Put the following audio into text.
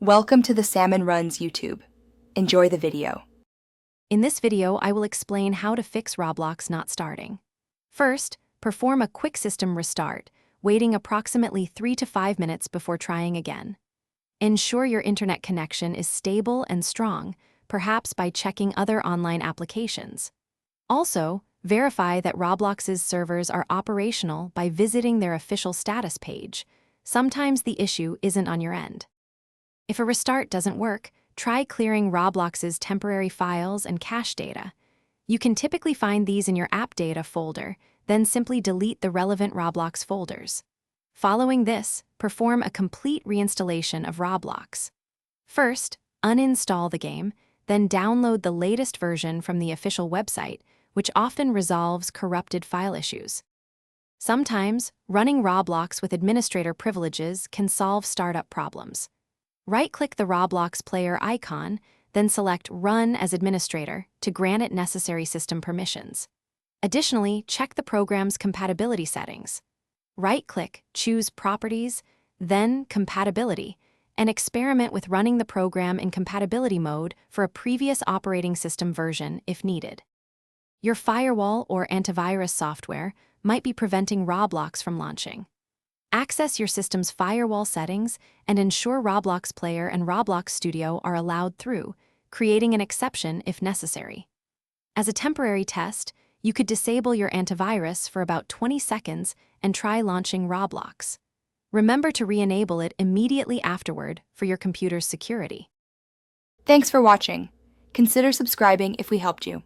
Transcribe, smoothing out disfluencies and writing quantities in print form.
Welcome to the Salmon Runs YouTube. Enjoy the video. In this video, I will explain how to fix Roblox not starting. First, perform a quick system restart, waiting approximately 3 to 5 minutes before trying again. Ensure your internet connection is stable and strong, perhaps by checking other online applications. Also, verify that Roblox's servers are operational by visiting their official status page. Sometimes the issue isn't on your end. If a restart doesn't work, try clearing Roblox's temporary files and cache data. You can typically find these in your app data folder, then simply delete the relevant Roblox folders. Following this, perform a complete reinstallation of Roblox. First, uninstall the game, then download the latest version from the official website, which often resolves corrupted file issues. Sometimes, running Roblox with administrator privileges can solve startup problems. Right-click the Roblox player icon, then select Run as Administrator to grant it necessary system permissions. Additionally, check the program's compatibility settings. Right-click, choose Properties, then Compatibility, and experiment with running the program in compatibility mode for a previous operating system version if needed. Your firewall or antivirus software might be preventing Roblox from launching. Access your system's firewall settings and ensure Roblox Player and Roblox Studio are allowed through, creating an exception if necessary. As a temporary test, you could disable your antivirus for about 20 seconds and try launching Roblox. Remember to re-enable it immediately afterward for your computer's security. Thanks for watching. Consider subscribing if we helped you.